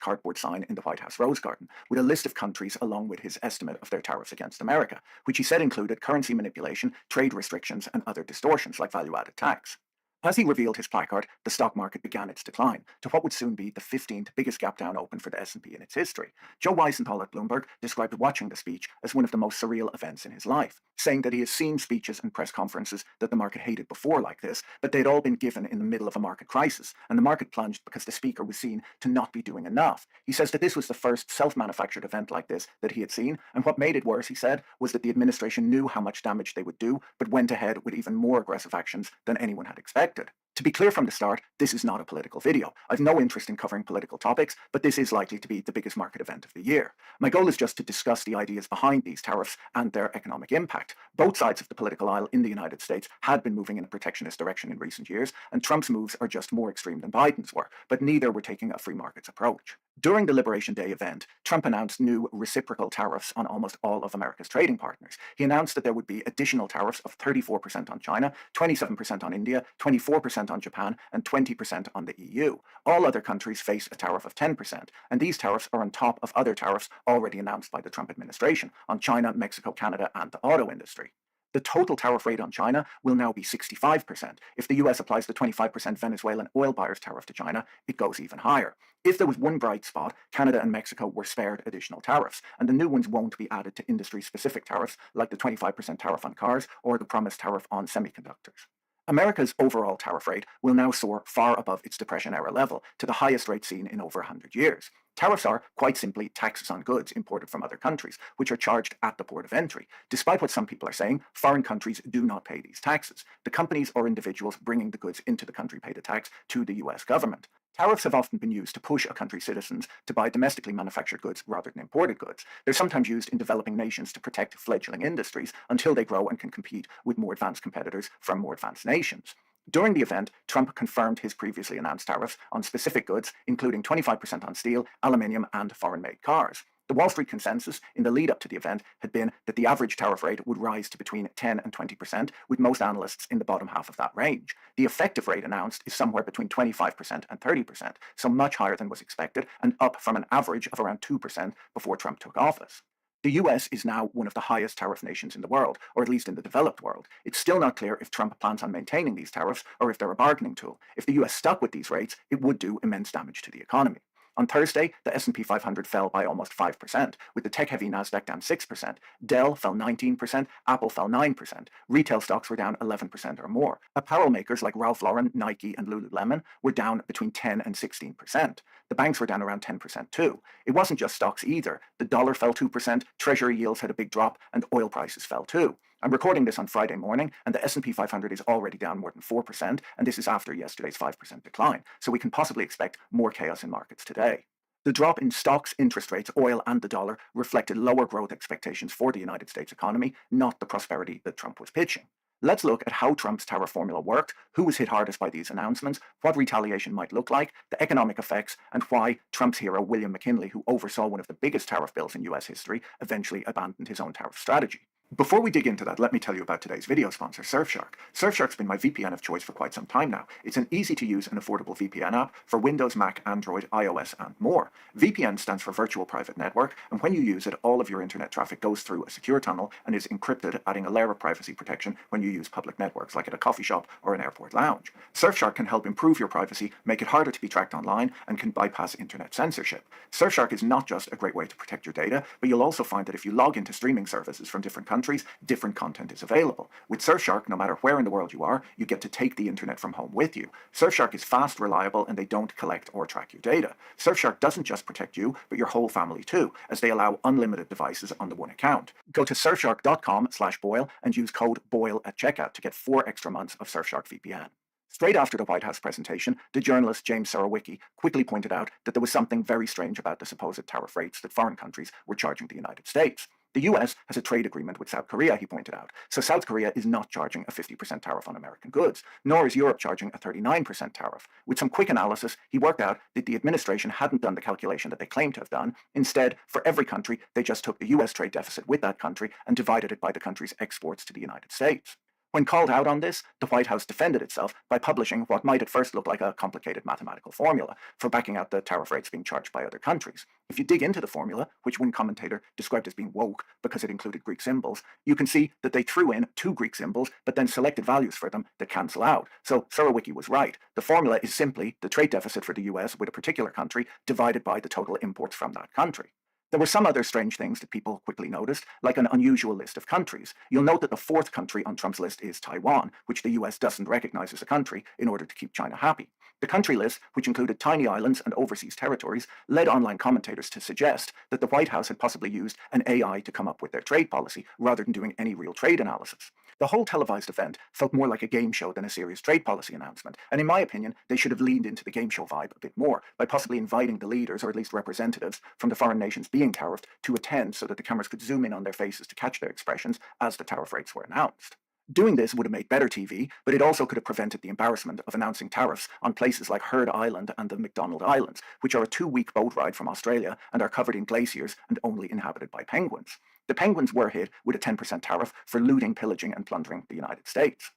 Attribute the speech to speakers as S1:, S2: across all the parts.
S1: cardboard sign in the White House Rose Garden with a list of countries along with his estimate of their tariffs against America, which he said included currency manipulation, trade restrictions, and other distortions like value-added tax. As he revealed his placard, the stock market began its decline to what would soon be the 15th biggest gap down open for the S&P in its history. Joe Weisenthal at Bloomberg described watching the speech as one of the most surreal events in his life, saying that he has seen speeches and press conferences that the market hated before like this, but they'd all been given in the middle of a market crisis, and the market plunged because the speaker was seen to not be doing enough. He says that this was the first self-manufactured event like this that he had seen, and what made it worse, he said, was that the administration knew how much damage they would do, but went ahead with even more aggressive actions than anyone had expected. To be clear from the start, this is not a political video. I've no interest in covering political topics, but this is likely to be the biggest market event of the year. My goal is just to discuss the ideas behind these tariffs and their economic impact. Both sides of the political aisle in the United States had been moving in a protectionist direction in recent years, and Trump's moves are just more extreme than Biden's were, but neither were taking a free markets approach. During the Liberation Day event, Trump announced new reciprocal tariffs on almost all of America's trading partners. He announced that there would be additional tariffs of 34% on China, 27% on India, 24% on Japan, and 20% on the EU. All other countries face a tariff of 10%, and these tariffs are on top of other tariffs already announced by the Trump administration on China, Mexico, Canada, and the auto industry. The total tariff rate on China will now be 65%. If the US applies the 25% Venezuelan oil buyers tariff to China, it goes even higher. If there was one bright spot, Canada and Mexico were spared additional tariffs, and the new ones won't be added to industry-specific tariffs like the 25% tariff on cars or the promised tariff on semiconductors. America's overall tariff rate will now soar far above its Depression-era level, to the highest rate seen in over 100 years. Tariffs are, quite simply, taxes on goods imported from other countries, which are charged at the port of entry. Despite what some people are saying, foreign countries do not pay these taxes. The companies or individuals bringing the goods into the country pay the tax to the US government. Tariffs have often been used to push a country's citizens to buy domestically manufactured goods rather than imported goods. They're sometimes used in developing nations to protect fledgling industries until they grow and can compete with more advanced competitors from more advanced nations. During the event, Trump confirmed his previously announced tariffs on specific goods, including 25% on steel, aluminium, and foreign-made cars. The Wall Street consensus in the lead-up to the event had been that the average tariff rate would rise to between 10 and 20%, with most analysts in the bottom half of that range. The effective rate announced is somewhere between 25% and 30%, so much higher than was expected, and up from an average of around 2% before Trump took office. The US is now one of the highest tariff nations in the world, or at least in the developed world. It's still not clear if Trump plans on maintaining these tariffs or if they're a bargaining tool. If the US stuck with these rates, it would do immense damage to the economy. On Thursday, the S&P 500 fell by almost 5%, with the tech-heavy Nasdaq down 6%. Dell fell 19%, Apple fell 9%. Retail stocks were down 11% or more. Apparel makers like Ralph Lauren, Nike, and Lululemon were down between 10 and 16%. The banks were down around 10% too. It wasn't just stocks either. The dollar fell 2%, treasury yields had a big drop, and oil prices fell too. I'm recording this on Friday morning, and the S&P 500 is already down more than 4%, and this is after yesterday's 5% decline, so we can possibly expect more chaos in markets today. The drop in stocks, interest rates, oil, and the dollar reflected lower growth expectations for the United States economy, not the prosperity that Trump was pitching. Let's look at how Trump's tariff formula worked, who was hit hardest by these announcements, what retaliation might look like, the economic effects, and why Trump's hero William McKinley, who oversaw one of the biggest tariff bills in US history, eventually abandoned his own tariff strategy. Before we dig into that, let me tell you about today's video sponsor, Surfshark. Surfshark's been my VPN of choice for quite some time now. It's an easy-to-use and affordable VPN app for Windows, Mac, Android, iOS, and more. VPN stands for Virtual Private Network, and when you use it, all of your internet traffic goes through a secure tunnel and is encrypted, adding a layer of privacy protection when you use public networks, like at a coffee shop or an airport lounge. Surfshark can help improve your privacy, make it harder to be tracked online, and can bypass internet censorship. Surfshark is not just a great way to protect your data, but you'll also find that if you log into streaming services from different countries, different content is available. With Surfshark, no matter where in the world you are, you get to take the internet from home with you. Surfshark is fast, reliable, and they don't collect or track your data. Surfshark doesn't just protect you, but your whole family too, as they allow unlimited devices on the one account. Go to surfshark.com/boil and use code BOIL at checkout to get 4 extra months of Surfshark VPN. Straight after the White House presentation, the journalist James Sarowicki quickly pointed out that there was something very strange about the supposed tariff rates that foreign countries were charging the United States. The US has a trade agreement with South Korea, he pointed out, so South Korea is not charging a 50% tariff on American goods, nor is Europe charging a 39% tariff. With some quick analysis, he worked out that the administration hadn't done the calculation that they claimed to have done. Instead, for every country, they just took the US trade deficit with that country and divided it by the country's exports to the United States. When called out on this, the White House defended itself by publishing what might at first look like a complicated mathematical formula for backing out the tariff rates being charged by other countries. If you dig into the formula, which one commentator described as being woke because it included Greek symbols, you can see that they threw in two Greek symbols but then selected values for them that cancel out. So Surowiecki was right. The formula is simply the trade deficit for the US with a particular country divided by the total imports from that country. There were some other strange things that people quickly noticed, like an unusual list of countries. You'll note that the fourth country on Trump's list is Taiwan, which the US doesn't recognize as a country in order to keep China happy. The country list, which included tiny islands and overseas territories, led online commentators to suggest that the White House had possibly used an AI to come up with their trade policy, rather than doing any real trade analysis. The whole televised event felt more like a game show than a serious trade policy announcement, and in my opinion, they should have leaned into the game show vibe a bit more by possibly inviting the leaders, or at least representatives, from the foreign nations being tariffed to attend so that the cameras could zoom in on their faces to catch their expressions as the tariff rates were announced. Doing this would have made better TV, but it also could have prevented the embarrassment of announcing tariffs on places like Heard Island and the McDonald Islands, which are a 2-week boat ride from Australia and are covered in glaciers and only inhabited by penguins. The penguins were hit with a 10% tariff for looting, pillaging, and plundering the United States.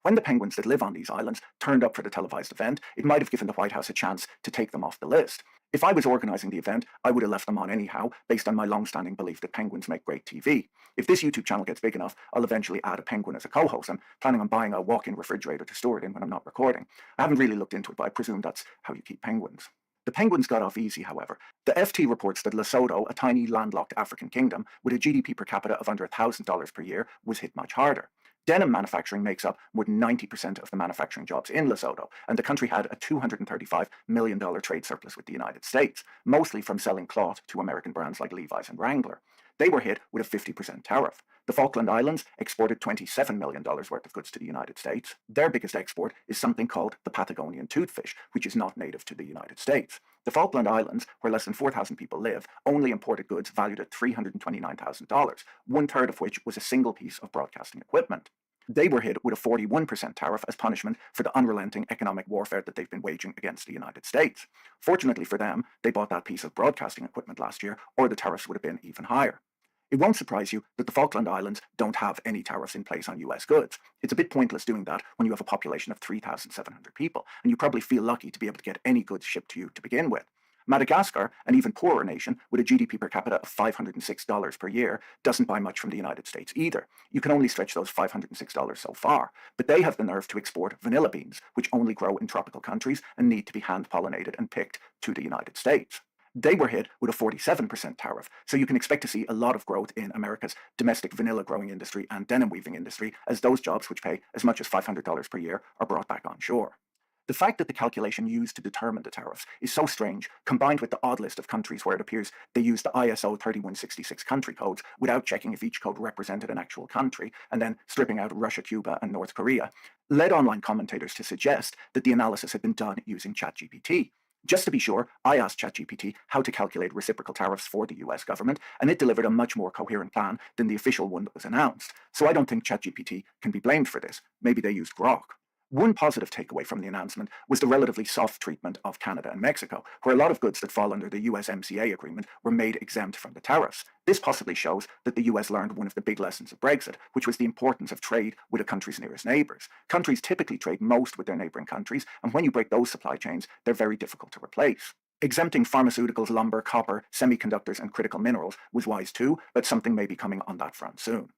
S1: When the penguins that live on these islands turned up for the televised event, it might have given the White House a chance to take them off the list. If I was organising the event, I would have left them on anyhow, based on my long-standing belief that penguins make great TV. If this YouTube channel gets big enough, I'll eventually add a penguin as a co-host. I'm planning on buying a walk-in refrigerator to store it in when I'm not recording. I haven't really looked into it, but I presume that's how you keep penguins. The penguins got off easy, however. The FT reports that Lesotho, a tiny landlocked African kingdom with a GDP per capita of under $1,000 per year, was hit much harder. Denim manufacturing makes up more than 90% of the manufacturing jobs in Lesotho, and the country had a $235 million trade surplus with the United States, mostly from selling cloth to American brands like Levi's and Wrangler. They were hit with a 50% tariff. The Falkland Islands exported $27 million worth of goods to the United States. Their biggest export is something called the Patagonian toothfish, which is not native to the United States. The Falkland Islands, where less than 4,000 people live, only imported goods valued at $329,000, one-third of which was a single piece of broadcasting equipment. They were hit with a 41% tariff as punishment for the unrelenting economic warfare that they've been waging against the United States. Fortunately for them, they bought that piece of broadcasting equipment last year, or the tariffs would have been even higher. It won't surprise you that the Falkland Islands don't have any tariffs in place on US goods. It's a bit pointless doing that when you have a population of 3,700 people, and you probably feel lucky to be able to get any goods shipped to you to begin with. Madagascar, an even poorer nation with a GDP per capita of $506 per year, doesn't buy much from the United States either. You can only stretch those $506 so far, but they have the nerve to export vanilla beans, which only grow in tropical countries and need to be hand-pollinated and picked, to the United States. They were hit with a 47% tariff, so you can expect to see a lot of growth in America's domestic vanilla growing industry and denim weaving industry as those jobs, which pay as much as $500 per year, are brought back on shore. The fact that the calculation used to determine the tariffs is so strange, combined with the odd list of countries where it appears they used the ISO 3166 country codes without checking if each code represented an actual country, and then stripping out Russia, Cuba, and North Korea, led online commentators to suggest that the analysis had been done using ChatGPT. Just to be sure, I asked ChatGPT how to calculate reciprocal tariffs for the US government, and it delivered a much more coherent plan than the official one that was announced. So I don't think ChatGPT can be blamed for this. Maybe they used Grok. One positive takeaway from the announcement was the relatively soft treatment of Canada and Mexico, where a lot of goods that fall under the USMCA agreement were made exempt from the tariffs. This possibly shows that the US learned one of the big lessons of Brexit, which was the importance of trade with a country's nearest neighbours. Countries typically trade most with their neighbouring countries, and when you break those supply chains, they're very difficult to replace. Exempting pharmaceuticals, lumber, copper, semiconductors, and critical minerals was wise too, but something may be coming on that front soon.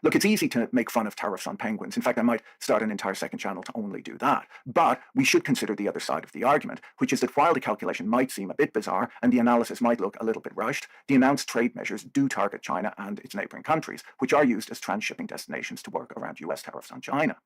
S1: Look, it's easy to make fun of tariffs on penguins. In fact, I might start an entire second channel to only do that. But we should consider the other side of the argument, which is that while the calculation might seem a bit bizarre and the analysis might look a little bit rushed, the announced trade measures do target China and its neighbouring countries, which are used as transshipping destinations to work around US tariffs on China.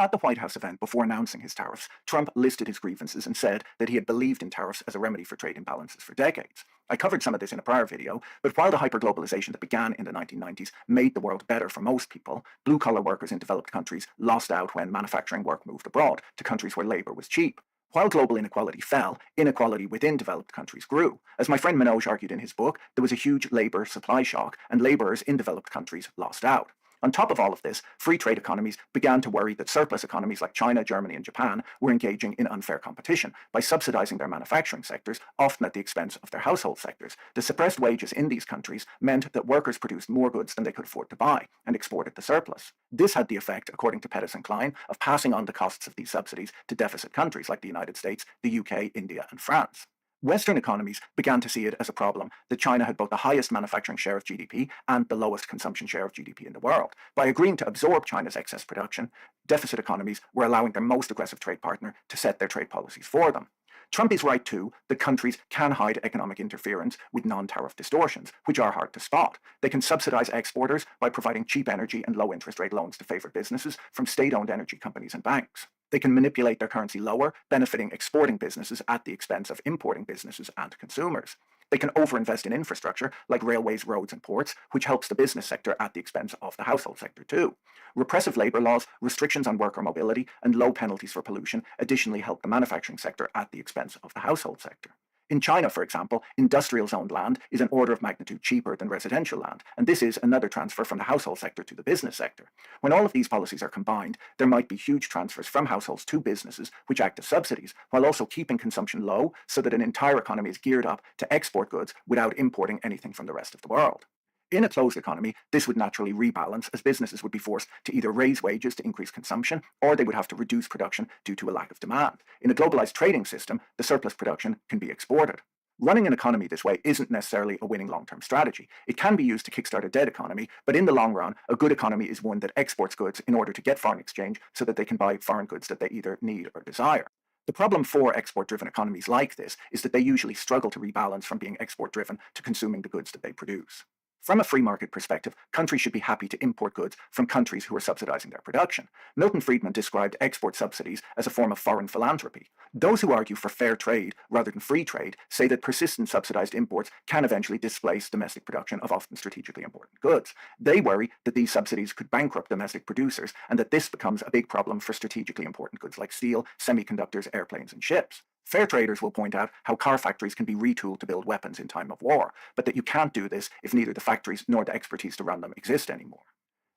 S1: At the White House event before announcing his tariffs, Trump listed his grievances and said that he had believed in tariffs as a remedy for trade imbalances for decades. I covered some of this in a prior video, but while the hyperglobalization that began in the 1990s made the world better for most people, blue-collar workers in developed countries lost out when manufacturing work moved abroad to countries where labor was cheap. While global inequality fell, inequality within developed countries grew. As my friend Manoj argued in his book, there was a huge labor supply shock, and laborers in developed countries lost out. On top of all of this, free trade economies began to worry that surplus economies like China, Germany, and Japan were engaging in unfair competition by subsidizing their manufacturing sectors, often at the expense of their household sectors. The suppressed wages in these countries meant that workers produced more goods than they could afford to buy and exported the surplus. This had the effect, according to Pettis and Klein, of passing on the costs of these subsidies to deficit countries like the United States, the UK, India, and France. Western economies began to see it as a problem that China had both the highest manufacturing share of GDP and the lowest consumption share of GDP in the world. By agreeing to absorb China's excess production, deficit economies were allowing their most aggressive trade partner to set their trade policies for them. Trump is right too that countries can hide economic interference with non-tariff distortions, which are hard to spot. They can subsidize exporters by providing cheap energy and low interest rate loans to favored businesses from state-owned energy companies and banks. They can manipulate their currency lower, benefiting exporting businesses at the expense of importing businesses and consumers. They can overinvest in infrastructure like railways, roads, and ports, which helps the business sector at the expense of the household sector too. Repressive labor laws, restrictions on worker mobility, and low penalties for pollution additionally help the manufacturing sector at the expense of the household sector. In China, for example, industrial-zoned land is an order of magnitude cheaper than residential land, and this is another transfer from the household sector to the business sector. When all of these policies are combined, there might be huge transfers from households to businesses, which act as subsidies, while also keeping consumption low so that an entire economy is geared up to export goods without importing anything from the rest of the world. In a closed economy, this would naturally rebalance as businesses would be forced to either raise wages to increase consumption or they would have to reduce production due to a lack of demand. In a globalized trading system, the surplus production can be exported. Running an economy this way isn't necessarily a winning long-term strategy. It can be used to kickstart a dead economy, but in the long run, a good economy is one that exports goods in order to get foreign exchange so that they can buy foreign goods that they either need or desire. The problem for export-driven economies like this is that they usually struggle to rebalance from being export-driven to consuming the goods that they produce. From a free market perspective, countries should be happy to import goods from countries who are subsidizing their production. Milton Friedman described export subsidies as a form of foreign philanthropy. Those who argue for fair trade rather than free trade say that persistent subsidized imports can eventually displace domestic production of often strategically important goods. They worry that these subsidies could bankrupt domestic producers and that this becomes a big problem for strategically important goods like steel, semiconductors, airplanes, and ships. Fair traders will point out how car factories can be retooled to build weapons in time of war, but that you can't do this if neither the factories nor the expertise to run them exist anymore.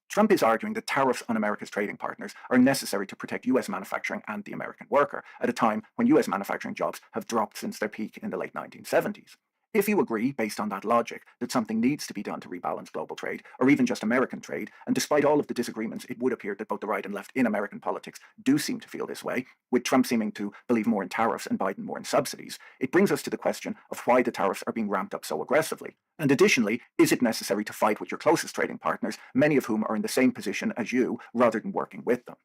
S1: Trump is arguing that tariffs on America's trading partners are necessary to protect US manufacturing and the American worker at a time when US manufacturing jobs have dropped since their peak in the late 1970s. If you agree, based on that logic, that something needs to be done to rebalance global trade, or even just American trade, and despite all of the disagreements, it would appear that both the right and left in American politics do seem to feel this way, with Trump seeming to believe more in tariffs and Biden more in subsidies, it brings us to the question of why the tariffs are being ramped up so aggressively. And additionally, is it necessary to fight with your closest trading partners, many of whom are in the same position as you, rather than working with them?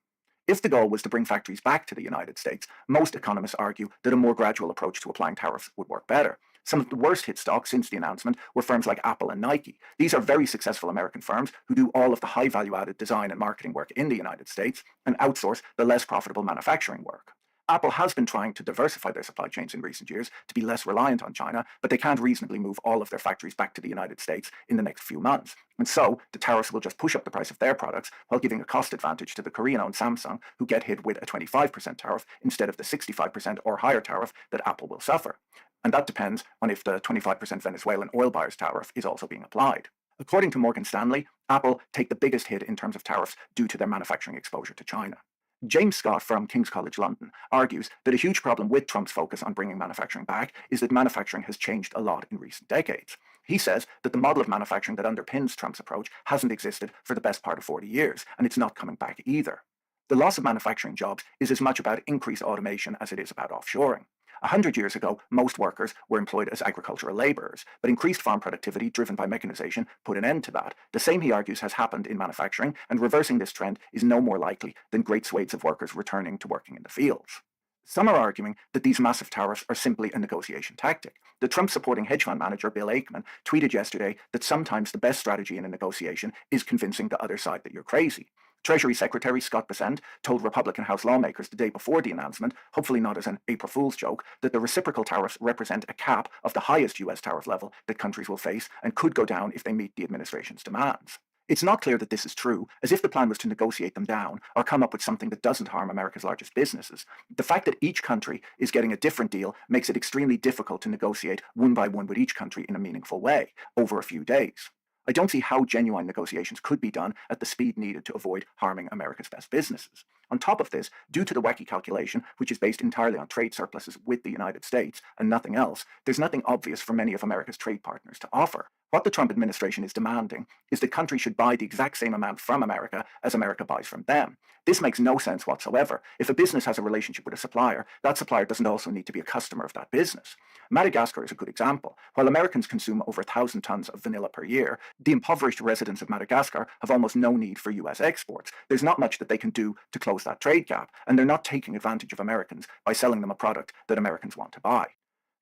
S1: If the goal was to bring factories back to the United States, most economists argue that a more gradual approach to applying tariffs would work better. Some of the worst hit stocks since the announcement were firms like Apple and Nike. These are very successful American firms who do all of the high value-added design and marketing work in the United States and outsource the less profitable manufacturing work. Apple has been trying to diversify their supply chains in recent years to be less reliant on China, but they can't reasonably move all of their factories back to the United States in the next few months. And so, the tariffs will just push up the price of their products while giving a cost advantage to the Korean-owned Samsung, who get hit with a 25% tariff instead of the 65% or higher tariff that Apple will suffer. And that depends on if the 25% Venezuelan oil buyers tariff is also being applied. According to Morgan Stanley, Apple take the biggest hit in terms of tariffs due to their manufacturing exposure to China. James Scott from King's College London argues that a huge problem with Trump's focus on bringing manufacturing back is that manufacturing has changed a lot in recent decades. He says that the model of manufacturing that underpins Trump's approach hasn't existed for the best part of 40 years, and it's not coming back either. The loss of manufacturing jobs is as much about increased automation as it is about offshoring. 100 years ago, most workers were employed as agricultural labourers, but increased farm productivity driven by mechanisation put an end to that. The same, he argues, has happened in manufacturing, and reversing this trend is no more likely than great swathes of workers returning to working in the fields. Some are arguing that these massive tariffs are simply a negotiation tactic. The Trump-supporting hedge fund manager Bill Ackman tweeted yesterday that sometimes the best strategy in a negotiation is convincing the other side that you're crazy. Treasury Secretary Scott Bessent told Republican House lawmakers the day before the announcement, hopefully not as an April Fool's joke, that the reciprocal tariffs represent a cap of the highest US tariff level that countries will face and could go down if they meet the administration's demands. It's not clear that this is true, as if the plan was to negotiate them down or come up with something that doesn't harm America's largest businesses. The fact that each country is getting a different deal makes it extremely difficult to negotiate one by one with each country in a meaningful way over a few days. I don't see how genuine negotiations could be done at the speed needed to avoid harming America's best businesses. On top of this, due to the wacky calculation, which is based entirely on trade surpluses with the United States and nothing else, there's nothing obvious for many of America's trade partners to offer. What the Trump administration is demanding is that countries should buy the exact same amount from America as America buys from them. This makes no sense whatsoever. If a business has a relationship with a supplier, that supplier doesn't also need to be a customer of that business. Madagascar is a good example. While Americans consume over 1,000 tons of vanilla per year, the impoverished residents of Madagascar have almost no need for US exports. There's not much that they can do to close that trade gap, and they're not taking advantage of Americans by selling them a product that Americans want to buy.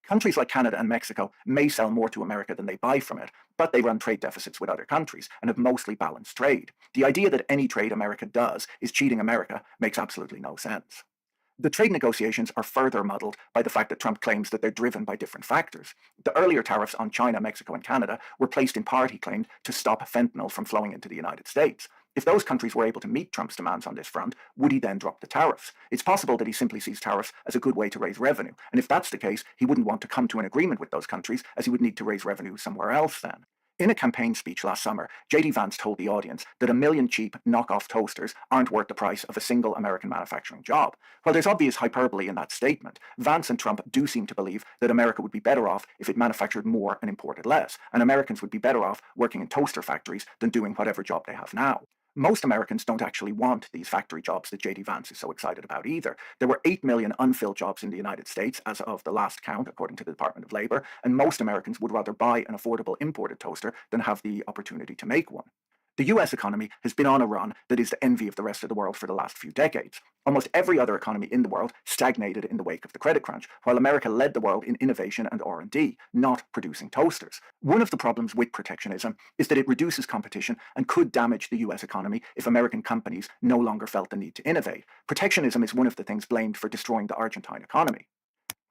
S1: Countries like Canada and Mexico may sell more to America than they buy from it, but they run trade deficits with other countries and have mostly balanced trade. The idea that any trade America does is cheating America makes absolutely no sense. The trade negotiations are further muddled by the fact that Trump claims that they're driven by different factors. The earlier tariffs on China, Mexico, and Canada were placed in part, he claimed, to stop fentanyl from flowing into the United States. If those countries were able to meet Trump's demands on this front, would he then drop the tariffs? It's possible that he simply sees tariffs as a good way to raise revenue, and if that's the case, he wouldn't want to come to an agreement with those countries, as he would need to raise revenue somewhere else then. In a campaign speech last summer, J.D. Vance told the audience that 1 million cheap knockoff toasters aren't worth the price of a single American manufacturing job. While there's obvious hyperbole in that statement, Vance and Trump do seem to believe that America would be better off if it manufactured more and imported less, and Americans would be better off working in toaster factories than doing whatever job they have now. Most Americans don't actually want these factory jobs that J.D. Vance is so excited about either. There were 8 million unfilled jobs in the United States as of the last count, according to the Department of Labor, and most Americans would rather buy an affordable imported toaster than have the opportunity to make one. The US economy has been on a run that is the envy of the rest of the world for the last few decades. Almost every other economy in the world stagnated in the wake of the credit crunch, while America led the world in innovation and R&D, not producing toasters. One of the problems with protectionism is that it reduces competition and could damage the US economy if American companies no longer felt the need to innovate. Protectionism is one of the things blamed for destroying the Argentine economy.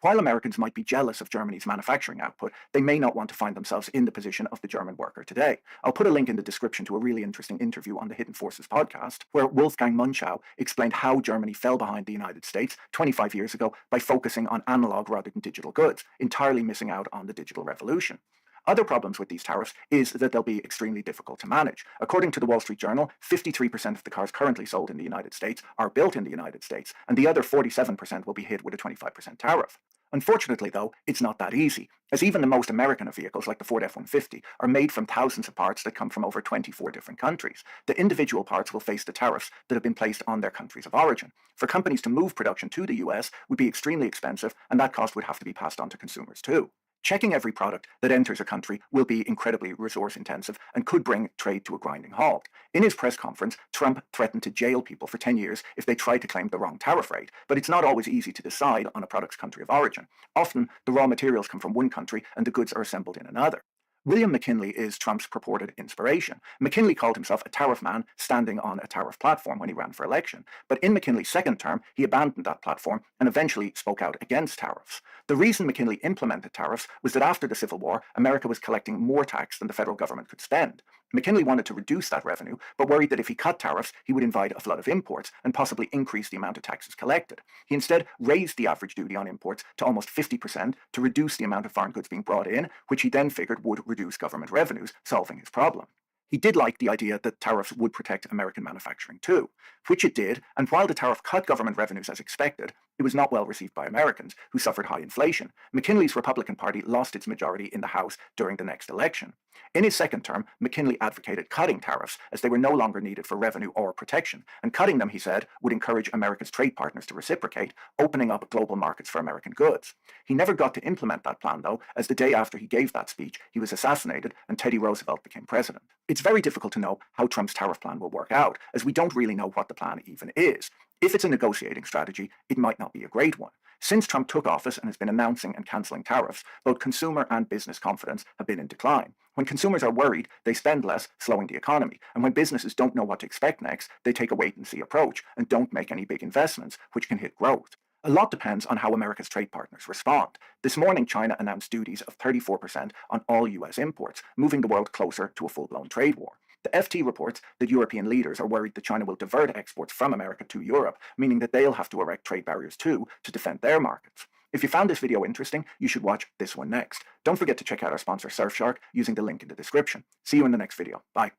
S1: While Americans might be jealous of Germany's manufacturing output, they may not want to find themselves in the position of the German worker today. I'll put a link in the description to a really interesting interview on the Hidden Forces podcast, where Wolfgang Munchau explained how Germany fell behind the United States 25 years ago by focusing on analog rather than digital goods, entirely missing out on the digital revolution. Other problems with these tariffs is that they'll be extremely difficult to manage. According to the Wall Street Journal, 53% of the cars currently sold in the United States are built in the United States, and the other 47% will be hit with a 25% tariff. Unfortunately, though, it's not that easy, as even the most American of vehicles, like the Ford F-150, are made from thousands of parts that come from over 24 different countries. The individual parts will face the tariffs that have been placed on their countries of origin. For companies to move production to the US would be extremely expensive, and that cost would have to be passed on to consumers too. Checking every product that enters a country will be incredibly resource intensive and could bring trade to a grinding halt. In his press conference, Trump threatened to jail people for 10 years if they tried to claim the wrong tariff rate, but it's not always easy to decide on a product's country of origin. Often, the raw materials come from one country and the goods are assembled in another. William McKinley is Trump's purported inspiration. McKinley called himself a tariff man standing on a tariff platform when he ran for election. But in McKinley's second term, he abandoned that platform and eventually spoke out against tariffs. The reason McKinley implemented tariffs was that after the Civil War, America was collecting more tax than the federal government could spend. McKinley wanted to reduce that revenue, but worried that if he cut tariffs, he would invite a flood of imports and possibly increase the amount of taxes collected. He instead raised the average duty on imports to almost 50% to reduce the amount of foreign goods being brought in, which he then figured would reduce government revenues, solving his problem. He did like the idea that tariffs would protect American manufacturing too, which it did, and while the tariff cut government revenues as expected, it was not well received by Americans, who suffered high inflation. McKinley's Republican Party lost its majority in the House during the next election. In his second term, McKinley advocated cutting tariffs as they were no longer needed for revenue or protection, and cutting them, he said, would encourage America's trade partners to reciprocate, opening up global markets for American goods. He never got to implement that plan, though, as the day after he gave that speech, he was assassinated and Teddy Roosevelt became president. It's very difficult to know how Trump's tariff plan will work out, as we don't really know what the plan even is. If it's a negotiating strategy, it might not be a great one. Since Trump took office and has been announcing and cancelling tariffs, both consumer and business confidence have been in decline. When consumers are worried, they spend less, slowing the economy. And when businesses don't know what to expect next, they take a wait-and-see approach and don't make any big investments, which can hit growth. A lot depends on how America's trade partners respond. This morning, China announced duties of 34% on all US imports, moving the world closer to a full-blown trade war. The FT reports that European leaders are worried that China will divert exports from America to Europe, meaning that they'll have to erect trade barriers too to defend their markets. If you found this video interesting, you should watch this one next. Don't forget to check out our sponsor Surfshark using the link in the description. See you in the next video. Bye.